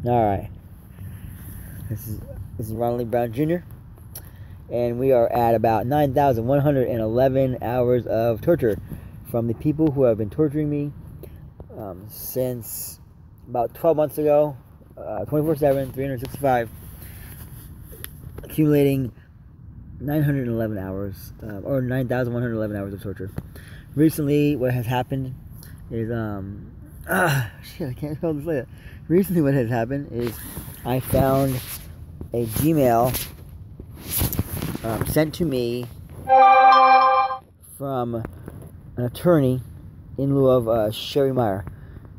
Alright. This is Ronald Brown Jr. And we are at about 9,111 hours of torture from the people who have been torturing me since about 12 months ago, 24/7, 365, accumulating 911 hours, or 9,111 hours of torture. Recently, what has happened is, shit, I can't spell this later. Recently, what has happened is I found a Gmail sent to me from an attorney in lieu of Sherri Meyer.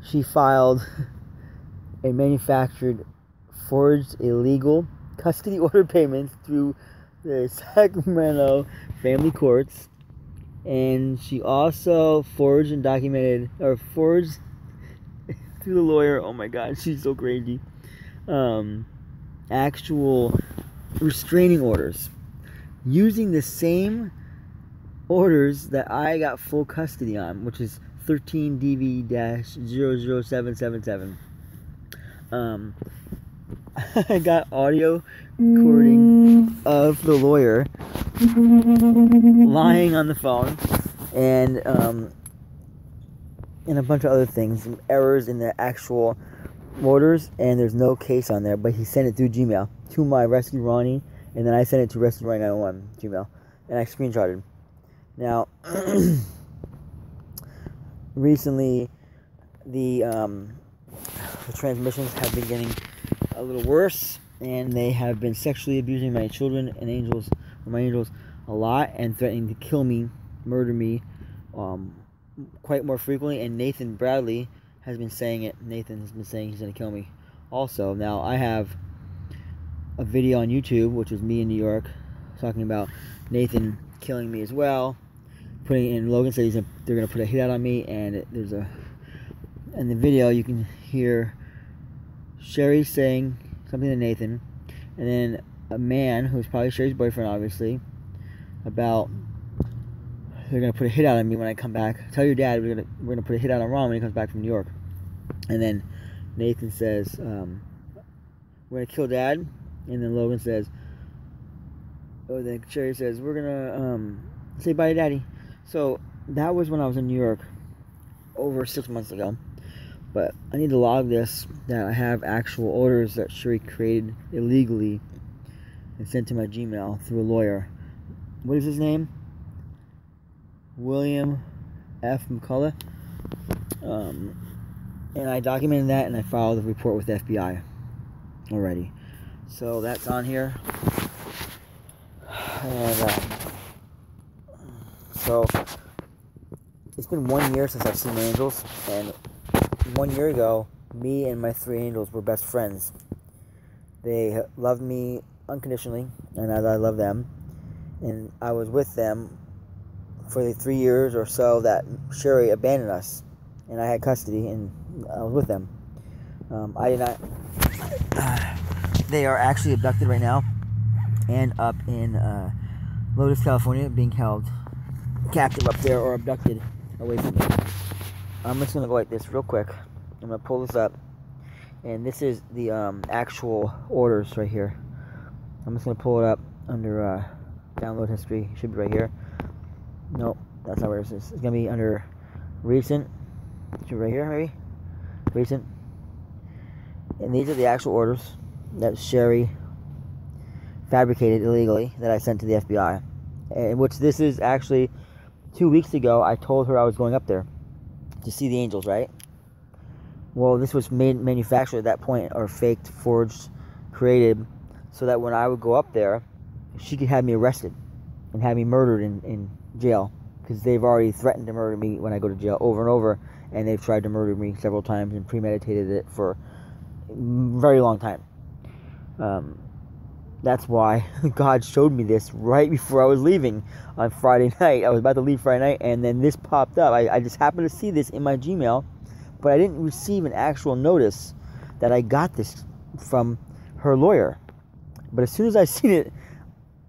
She filed a manufactured, forged, illegal custody order payments through the Sacramento family courts, and she also forged and documented, or forged through the lawyer, oh my god, she's so crazy, actual restraining orders using the same orders that I got full custody on, which is 13DV-00777. I got audio recording of the lawyer lying on the phone, and a bunch of other things, some errors in the actual orders, and there's no case on there, but he sent it through Gmail to my Rescue Ronnie, and then I sent it to Rescue Ronnie 901 Gmail, and I screenshotted. Now, recently, the transmissions have been getting a little worse, and they have been sexually abusing my children and my angels a lot, and threatening to kill me, murder me, quite more frequently. And Nathan Bradley has been saying it. Nathan has been saying he's going to kill me also. Now, I have a video on YouTube, which is me in New York, talking about Nathan killing me as well. Logan said they're going to put a hit out on me, and in the video you can hear Sherri saying something to Nathan, and then a man who's probably Sherri's boyfriend, obviously, about they're gonna put a hit out on me when I come back. Tell your dad we're gonna put a hit out on Ron when he comes back from New York. And then Nathan says, we're gonna kill Dad. And then Logan says, then Sherri says, we're gonna say bye to Daddy. So that was when I was in New York over 6 months ago. But I need to log this, that I have actual orders that Sherri created illegally and sent to my Gmail through a lawyer. What is his name? William F. McCullough. And I documented that, and I filed a report with the FBI already. So that's on here. And so it's been 1 year since I've seen my angels, and 1 year ago, me and my 3 angels were best friends. They loved me unconditionally, and I loved them. And I was with them for the 3 years or so that Sherri abandoned us, and I had custody, and I was with them. I did not. They are actually abducted right now, and up in Lotus, California, being held captive up there, or abducted away from me. I'm just gonna go like this real quick. I'm gonna pull this up, and this is the actual orders right here. I'm just gonna pull it up under download history. It should be right here. Nope, that's not where it is. It's gonna be under recent. It should be right here, maybe. Recent. And these are the actual orders that Sherri fabricated illegally that I sent to the FBI. And which this is actually 2 weeks ago. I told her I was going up there to see the angels, right? Well, this was manufactured at that point, or faked, forged, created, so that when I would go up there, she could have me arrested and have me murdered in jail, because they've already threatened to murder me when I go to jail over and over, and they've tried to murder me several times and premeditated it for a very long time. That's why God showed me this right before I was leaving on Friday night. I was about to leave Friday night, and then this popped up. I just happened to see this in my Gmail, but I didn't receive an actual notice that I got this from her lawyer. But as soon as I seen it,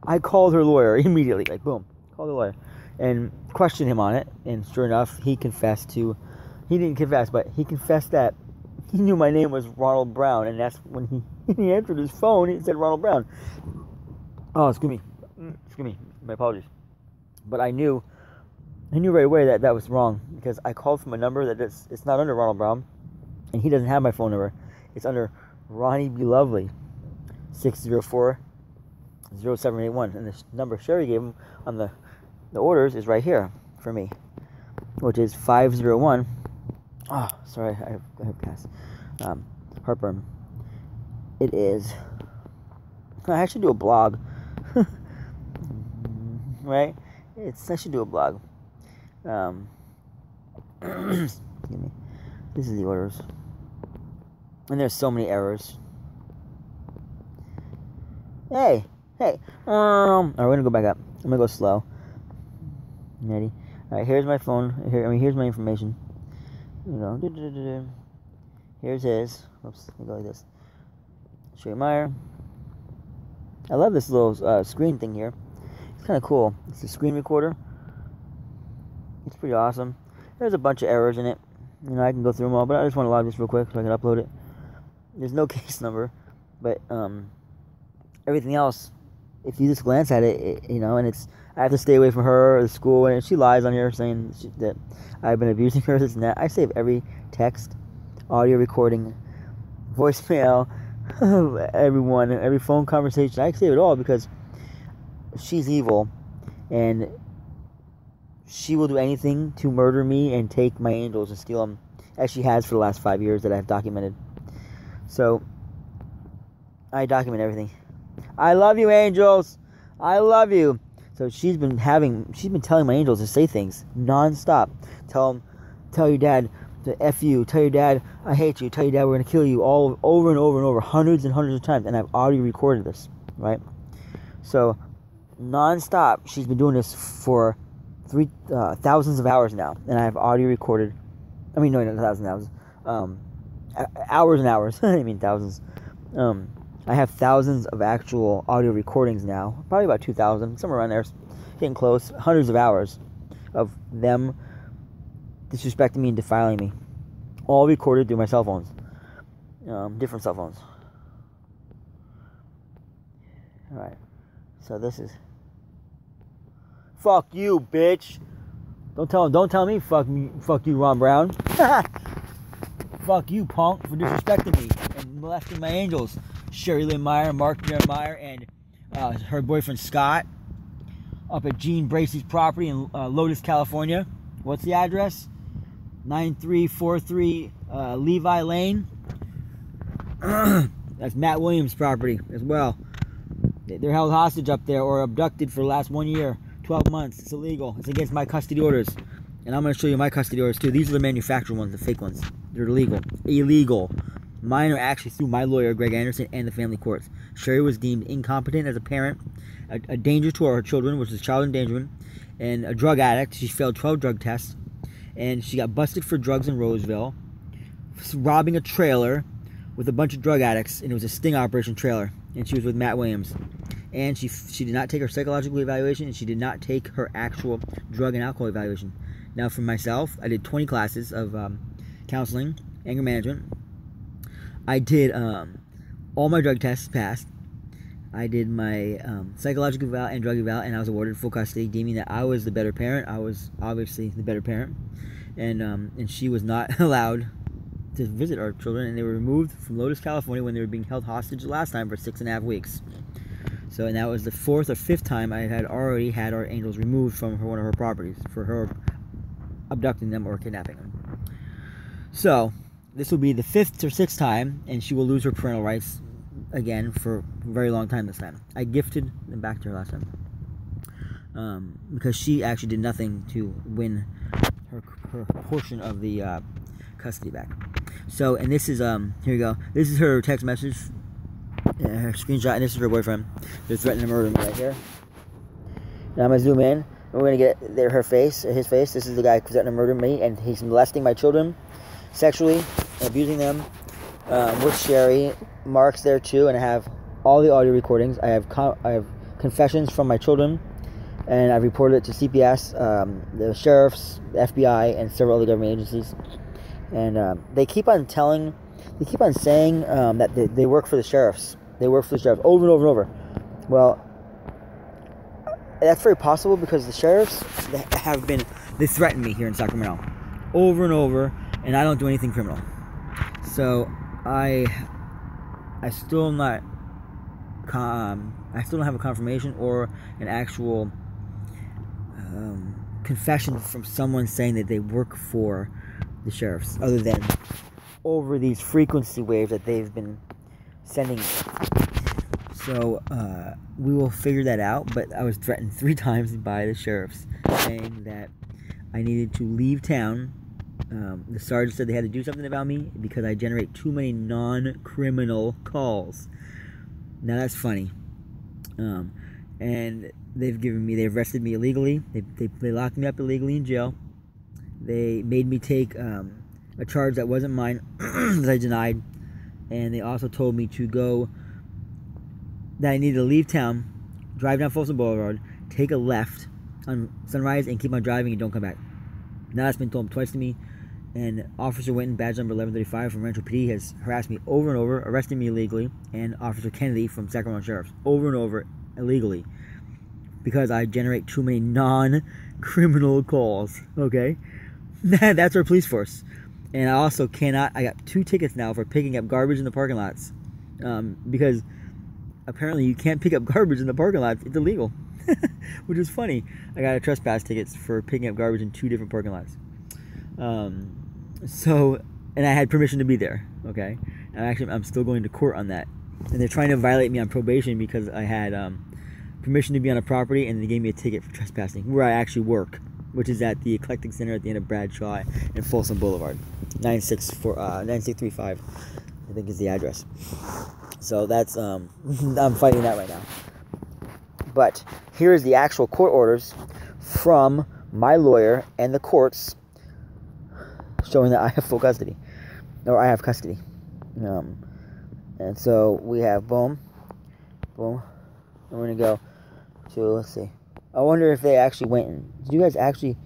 I called her lawyer immediately, like boom, called the lawyer, and questioned him on it. And sure enough, he confessed to he didn't confess, but he confessed that he knew my name was Ronald Brown, and that's when he answered his phone. It said Ronald Brown. Oh, excuse me, my apologies. But I knew right away that was wrong, because I called from a number that it's not under Ronald Brown, and he doesn't have my phone number. It's under Ronnie B. Lovely, 604-0781, and this number Sherri gave him on the orders is right here for me, which is 501. Oh, sorry, I have gas. Heartburn. It is. I should do a blog. Right? I should do a blog. Excuse me. This is the orders. And there's so many errors. Hey. Alright, we're gonna go back up. I'm gonna go slow. Ready? Alright, here's my phone. Here's my information. Here we go. Here's his. Oops, let me go like this. Sherri Meyer. I love this little screen thing here. It's kind of cool. It's a screen recorder. It's pretty awesome. There's a bunch of errors in it. I can go through them all, but I just want to log this real quick so I can upload it. There's no case number, but everything else, if you just glance at it, and it's, I have to stay away from her or the school, and she lies on here saying that I've been abusing her, this and that. I save every text, audio recording, voicemail, every phone conversation. I save it all because she's evil, and she will do anything to murder me and take my angels and steal them, as she has for the last 5 years that I've documented. So I document everything. I love you, angels. I love you. So she's been telling my angels to say things non-stop. Tell your dad to F you. Tell your dad I hate you. Tell your dad we're going to kill you, all over and over and over, hundreds and hundreds of times. And I've already recorded this, right? So non-stop, she's been doing this for thousands of hours now. And I've audio recorded. I mean, no, not thousands of hours. Hours and hours. I mean thousands. I have thousands of actual audio recordings now. Probably about 2,000, somewhere around there. Getting close. Hundreds of hours of them disrespecting me and defiling me. All recorded through my cell phones. Different cell phones. Alright. So this is... Fuck you, bitch. Don't tell me fuck you, Ron Brown. Fuck you, punk, for disrespecting me and molesting my angels. Sherri Lynn Meyer, Mark Jeremiah, and her boyfriend Scott up at Gene Bracey's property in Lotus, California. What's the address? 9343 Levi Lane. That's Matt Williams' property as well. They're held hostage up there or abducted for the last 1 year, 12 months. It's illegal. It's against my custody orders. And I'm going to show you my custody orders too. These are the manufactured ones, the fake ones. They're illegal. Mine are actually through my lawyer, Greg Anderson, and the family courts. Sherri was deemed incompetent as a parent, a danger to our children, which is child endangerment, and a drug addict. She failed 12 drug tests, and she got busted for drugs in Roseville, robbing a trailer with a bunch of drug addicts, and it was a sting operation trailer, and she was with Matt Williams. And she did not take her psychological evaluation, and she did not take her actual drug and alcohol evaluation. Now, for myself, I did 20 classes of counseling, anger management. I did all my drug tests passed. I did my psychological eval and drug eval, and I was awarded full custody, deeming that I was the better parent. I was obviously the better parent, and she was not allowed to visit our children, and they were removed from Lotus, California, when they were being held hostage the last time for 6.5 weeks. So, and that was the 4th or 5th time I had already had our angels removed from one of her properties for her abducting them or kidnapping them. So this will be the 5th or 6th time, and she will lose her parental rights again for a very long time this time. I gifted them back to her last time because she actually did nothing to win her portion of the custody back. So, and this is here you go. This is her text message, her screenshot, and this is her boyfriend. They're threatening to murder me right here. Now I'm gonna zoom in. We're gonna get his face. This is the guy threatening to murder me, and he's molesting my children sexually, abusing them with Sherri. Mark's there too, and I have all the audio recordings. I have confessions from my children, and I've reported it to CPS, the sheriffs, the FBI, and several other government agencies. And they keep on saying that they work for the sheriffs. They work for the sheriffs over and over and over. Well, that's very possible because the sheriffs they threaten me here in Sacramento over and over, and I don't do anything criminal. So I still am not. I still don't have a confirmation or an actual confession from someone saying that they work for the sheriffs, other than over these frequency waves that they've been sending me. So we will figure that out. But I was threatened 3 times by the sheriffs, saying that I needed to leave town. The sergeant said they had to do something about me because I generate too many non-criminal calls. Now that's funny. And they've arrested me illegally. They locked me up illegally in jail. They made me take a charge that wasn't mine that I denied. And they also told me that I needed to leave town, drive down Folsom Boulevard, take a left on Sunrise, and keep on driving and don't come back. Now that's been told twice to me. And Officer Winton, badge number 1135 from Rancho PD, has harassed me over and over, arresting me illegally, and Officer Kennedy from Sacramento Sheriff's over and over illegally because I generate too many non-criminal calls. Okay, that's our police force. And I also cannot. I got 2 tickets now for picking up garbage in the parking lots because apparently you can't pick up garbage in the parking lots. It's illegal, which is funny. I got a trespass tickets for picking up garbage in 2 different parking lots. And I had permission to be there, okay? And I'm still going to court on that. And they're trying to violate me on probation because I had permission to be on a property, and they gave me a ticket for trespassing, where I actually work, which is at the Eclectic Center at the end of Bradshaw and Folsom Boulevard. 9635, I think is the address. So that's, I'm fighting that right now. But here is the actual court orders from my lawyer and the courts, showing that I have full custody, or I have custody. And so we have boom. And we're gonna go to, let's see. I wonder if they actually went in. Did you guys actually?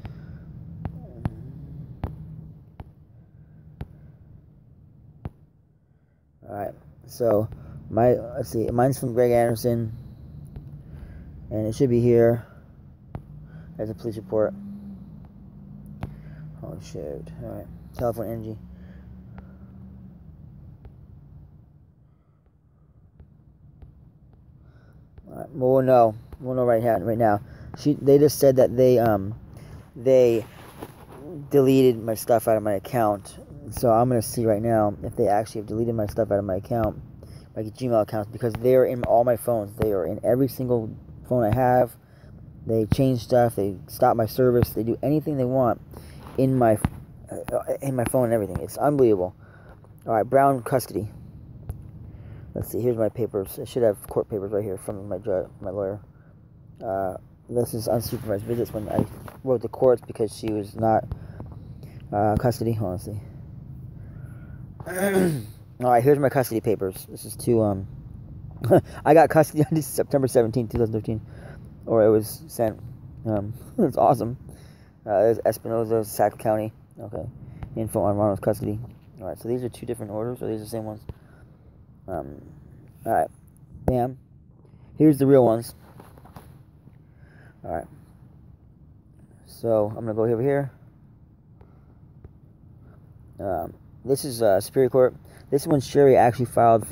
All right. So let's see. Mine's from Greg Anderson, and it should be here as a police report. Oh shoot! All right, Telephone Energy. All right, we'll know right now. They just said that they deleted my stuff out of my account. So I'm gonna see right now if they actually have deleted my stuff out of my account, my Gmail accounts, because they are in all my phones. They are in every single phone I have. They change stuff. They stop my service. They do anything they want in my phone and everything. It's unbelievable. All right, Brown custody. Let's see. Here's my papers. I should have court papers right here from my lawyer. This is unsupervised visits when I wrote the courts because she was not custody. Hold on, let's see. All right, here's my custody papers. This is to I got custody on September 17, 2013, or it was sent. It's awesome. There's Espinosa, Sac County. Okay. Info on Ronald's custody. Alright, so these are 2 different orders, or these are the same ones? Alright. Bam. Here's the real ones. Alright. So, I'm going to go over here. This is Superior Court. This is when Sherri actually filed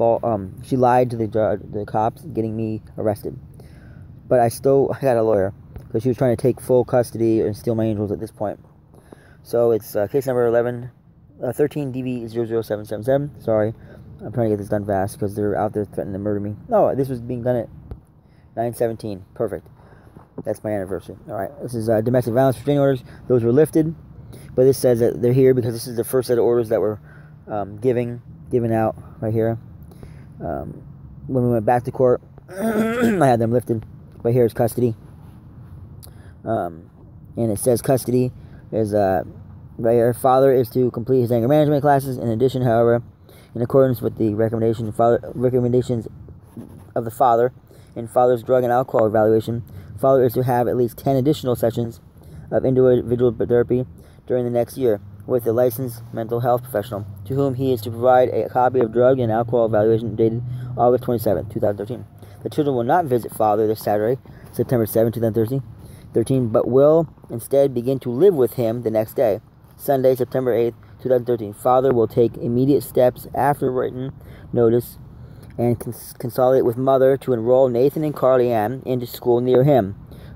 she lied to the cops, getting me arrested. But I got a lawyer, because she was trying to take full custody and steal my angels at this point. So it's case number 13 DB00777. Sorry, I'm trying to get this done fast because they're out there threatening to murder me. No, this was being done at 9/17. Perfect. That's my anniversary. All right, this is domestic violence restraining orders. Those were lifted, but this says that they're here because this is the first set of orders that were given out right here. When we went back to court, I had them lifted. But here's custody. And it says custody is right here. Father is to complete his anger management classes. In addition, however, in accordance with the recommendations of the father in father's drug and alcohol evaluation, father is to have at least 10 additional sessions of individual therapy during the next year. with a licensed mental health professional, to whom he is to provide a copy of drug and alcohol evaluation dated August 27, 2013. The children will not visit father this Saturday, September 7, 2013, but will instead begin to live with him the next day, Sunday, September 8, 2013. Father will take immediate steps after written notice and consolidate with mother to enroll Nathan and Carly Ann into school near him.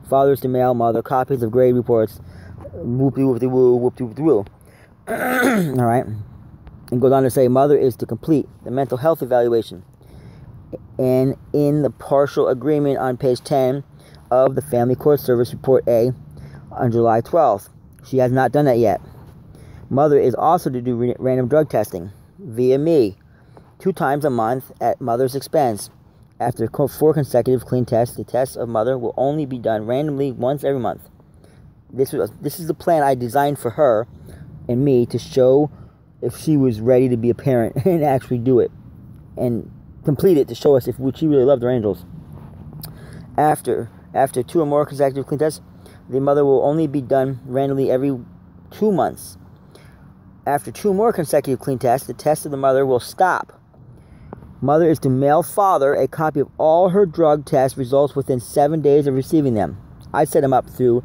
Father is to mail mother copies of grade reports. Whoop-de-whoop-de-woo, whoop-de-whoop-de-woo. Alright. And goes on to say, mother is to complete the mental health evaluation. And in the partial agreement on page 10 of the Family Court Service Report A on July 12th. She has not done that yet. Mother is also to do random drug testing via me 2 times a month at mother's expense. After 4 consecutive clean tests, the tests of mother will only be done randomly once every month. This is the plan I designed for her and me to show if she was ready to be a parent and actually do it and complete it to show us if she really loved her angels. After 2 or more consecutive clean tests, the mother will only be done randomly every 2 months. After 2 more consecutive clean tests, the test of the mother will stop. Mother is to mail father a copy of all her drug test results within 7 days of receiving them. I set him up through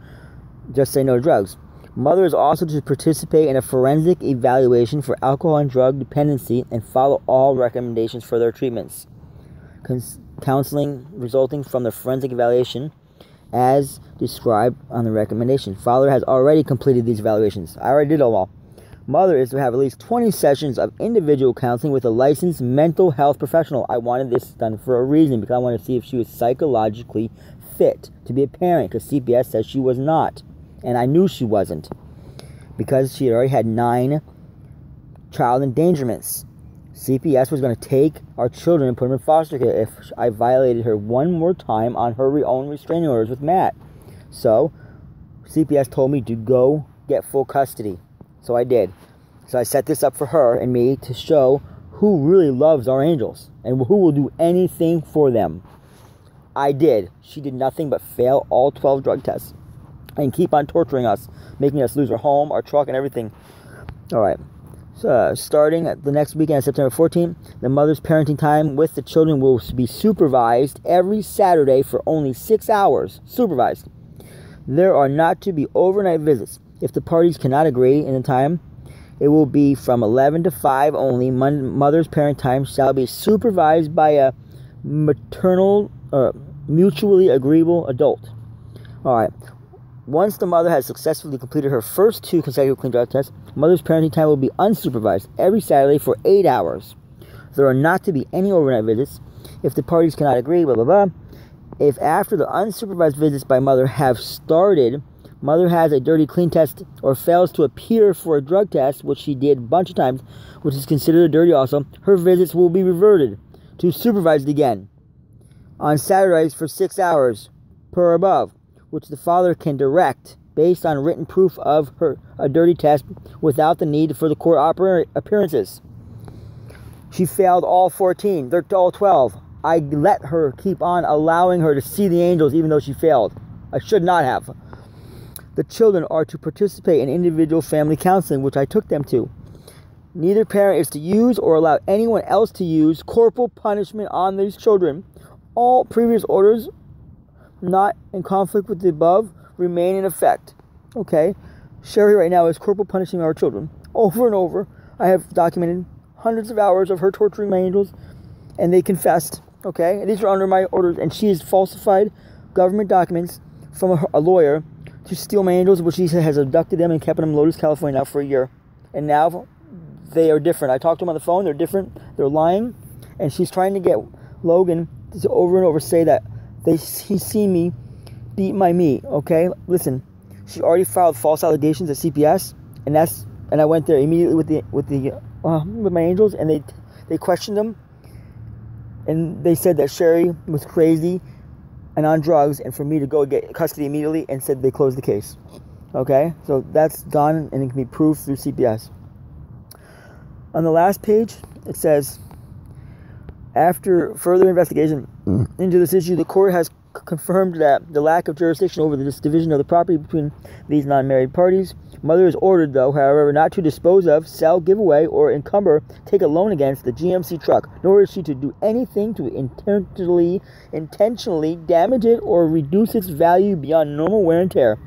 Just Say No to Drugs. Mother is also to participate in a forensic evaluation for alcohol and drug dependency and follow all recommendations for their treatments. Counseling resulting from the forensic evaluation as described on the recommendation. Father has already completed these evaluations. I already did them all. Mother is to have at least 20 sessions of individual counseling with a licensed mental health professional. I wanted this done for a reason, because I wanted to see if she was psychologically fit to be a parent, because CPS says she was not. And I knew she wasn't, because she had already had 9 child endangerments. CPS was going to take our children and put them in foster care if I violated her one more time on her own restraining orders with Matt. So, CPS told me to go get full custody. So I did. So I set this up for her and me to show who really loves our angels and who will do anything for them. I did. She did nothing but fail all 12 drug tests and keep on torturing us, making us lose our home, our truck, and everything. Alright. So, starting at the next weekend, September 14th, the mother's parenting time with the children will be supervised every Saturday for only 6 hours. Supervised. There are not to be overnight visits. If the parties cannot agree in the time, it will be from 11 to 5 only. Mother's parent time shall be supervised by a maternal or mutually agreeable adult. Alright. Once the mother has successfully completed her first 2 consecutive clean drug tests, mother's parenting time will be unsupervised every Saturday for 8 hours. There are not to be any overnight visits. If the parties cannot agree, blah, blah, blah. If after the unsupervised visits by mother have started, mother has a dirty clean test or fails to appear for a drug test, which she did a bunch of times, which is considered a dirty also, her visits will be reverted to supervised again on Saturdays for 6 hours per above, which the father can direct based on written proof of a dirty test without the need for the court appearances. She failed all 14. They're all 12. I let her keep on allowing her to see the angels even though she failed. I should not have. The children are to participate in individual family counseling, which I took them to. Neither parent is to use or allow anyone else to use corporal punishment on these children. All previous orders not in conflict with the above remain in effect. Okay? Sherri right now is corporal punishing our children over and over. I have documented hundreds of hours of her torturing my angels, and they confessed. Okay? And these are under my orders, and she has falsified government documents from a lawyer to steal my angels, which she has abducted them and kept them in Lotus, California now for a year. And now they are different. I talked to them on the phone. They're different. They're lying. And she's trying to get Logan to over and over say that he's seen me beat my meat. Okay? Listen. She already filed false allegations at CPS. And I went there immediately with my angels, and they questioned them. And they said that Sherri was crazy and on drugs, and for me to go get custody immediately, and said they closed the case. Okay? So that's done, and it can be proved through CPS. On the last page, it says, after further investigation into this issue, the court has confirmed that the lack of jurisdiction over this division of the property between these non-married parties. Mother is ordered, though, however, not to dispose of, sell, give away, or encumber, take a loan against the GMC truck, nor is she to do anything to intentionally damage it or reduce its value beyond normal wear and tear.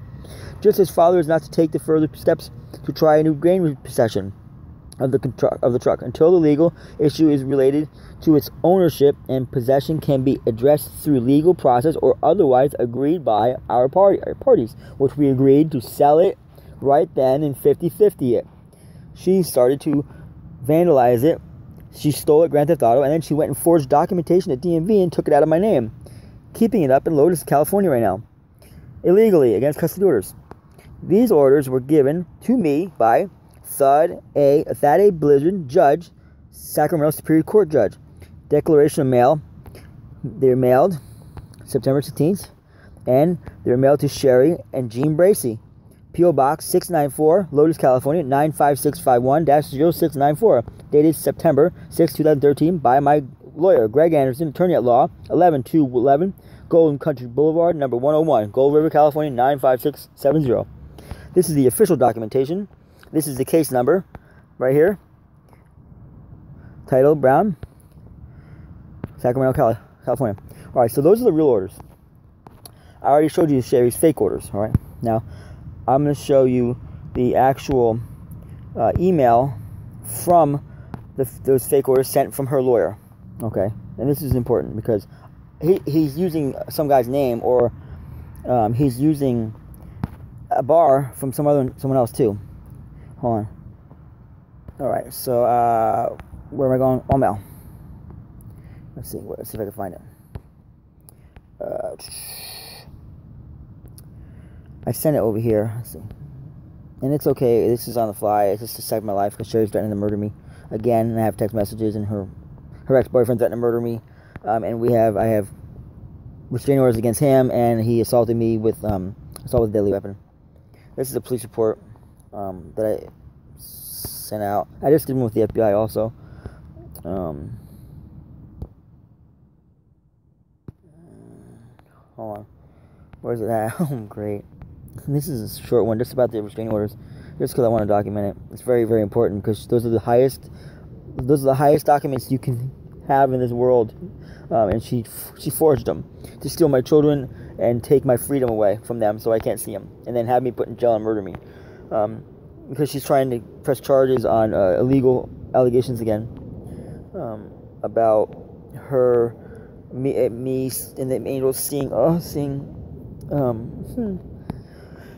Just as father is not to take the further steps to try a new grain possession of the truck until the legal issue is related to its ownership and possession can be addressed through legal process or otherwise agreed by our parties, which we agreed to sell it right then and 50-50 it. She started to vandalize it. She stole it, Grand Theft Auto, and then she went and forged documentation at DMV and took it out of my name, keeping it up in Lotus, California right now, illegally against custody orders. These orders were given to me by Thad A. Blizzard, Judge, Sacramento Superior Court Judge. Declaration of mail. They're mailed September 16th, and they're mailed to Sherri and Jean Bracey. P.O. Box 694, Lotus, California, 95651-0694. Dated September 6, 2013, by my lawyer, Greg Anderson, attorney at law, 11211 Golden Country Boulevard, number 101, Gold River, California, 95670. This is the official documentation. This is the case number right here. Title Brown, Sacramento, California. All right, so those are the real orders. I already showed you Sherri's fake orders. All right, now I'm going to show you the actual email from those fake orders sent from her lawyer. Okay, and this is important because he's using some guy's name, or he's using a bar from someone else too. Hold on. All right, so where am I going? Oh, mail. Let's see if I can find it. I sent it over here. Let's see. And it's okay. This is on the fly. It's just to save my life because Sherri's threatening to murder me again. And I have text messages, and her ex-boyfriend threatened to murder me. And I have restraining orders against him, and he assaulted me with assault with a deadly weapon. This is a police report that I sent out. I just did one with the FBI also. Hold on. Where's it at? Oh, great. This is a short one, just about the restraining orders, just because I want to document it. It's very, very important because those are the highest documents you can have in this world. And she forged them to steal my children and take my freedom away from them, so I can't see them, and then have me put in jail and murder me, because she's trying to press charges on illegal allegations again, about me and the angels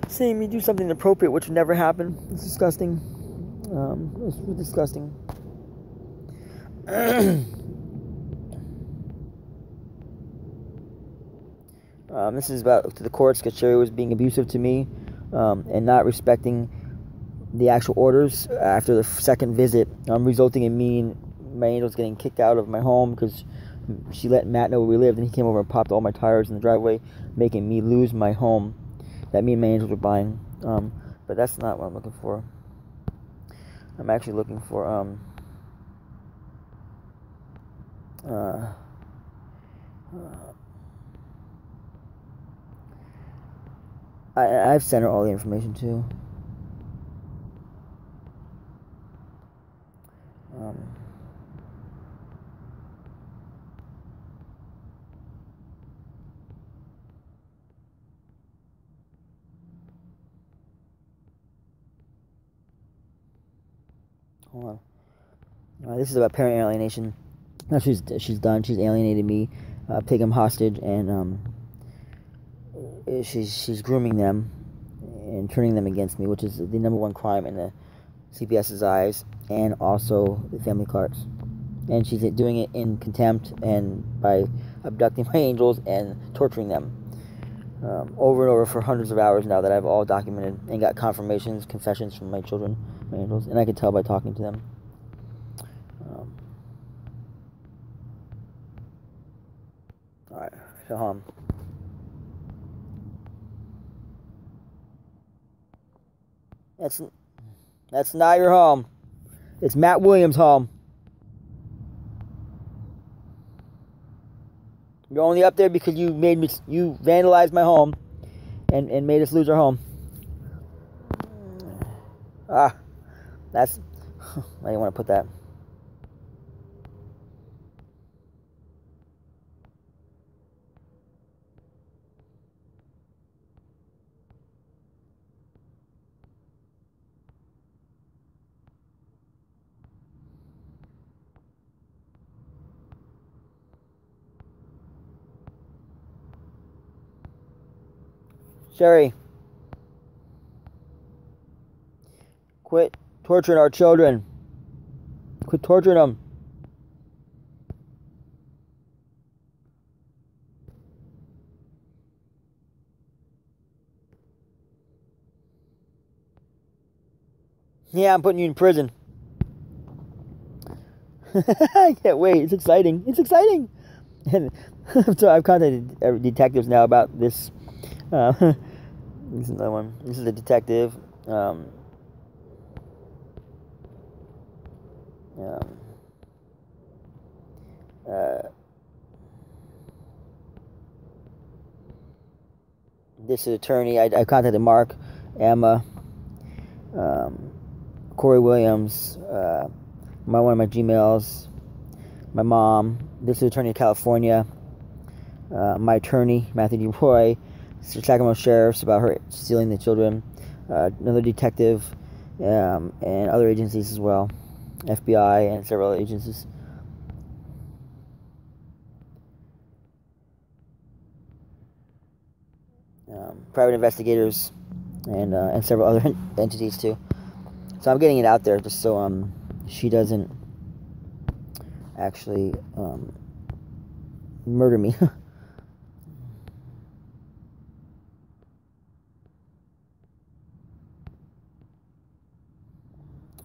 seeing me do something inappropriate, which would never happen. It's disgusting. It's really disgusting. This is about to the courts because Sherri was being abusive to me and not respecting the actual orders after the second visit, resulting in me and my angels getting kicked out of my home because she let Matt know where we lived, and he came over and popped all my tires in the driveway, making me lose my home that me and my angels were buying. But that's not what I'm looking for. I'm actually looking for I've sent her all the information too. Hold on. This is about parent alienation. Now she's done. She's alienated me, taken them hostage, and she's grooming them and turning them against me, which is the number one crime in the CPS's eyes, and also the family courts. And she's doing it in contempt and by abducting my angels and torturing them over and over for hundreds of hours now that I've all documented and got confirmations, confessions from my children, my angels, and I can tell by talking to them. Alright, so that's not your home. It's Matt Williams' home. You're only up there because you vandalized my home and made us lose our home. Ah, that's... I didn't want to put that. Sherri, quit torturing our children. Quit torturing them. Yeah, I'm putting you in prison. I can't wait. It's exciting. It's exciting. And so I've contacted detectives now about this. This is another one. This is a detective. This is attorney. I contacted Mark, Emma, Corey Williams, one of my Gmails, my mom. This is attorney in California. My attorney, Matthew DeRoy, Sacramento Sheriff's about her stealing the children. Another detective, and other agencies as well, FBI and several other agencies. Private investigators and several other entities too. So I'm getting it out there just so she doesn't actually murder me.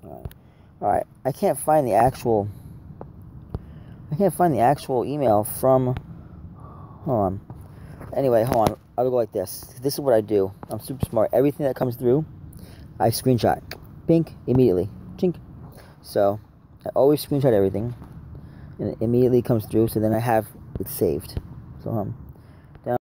All right. I can't find the actual email from. Hold on. Anyway, hold on. I'll go like this. This is what I do. I'm super smart. Everything that comes through, I screenshot. Pink, immediately. Chink. So, I always screenshot everything. And it immediately comes through, so then I have it saved. So,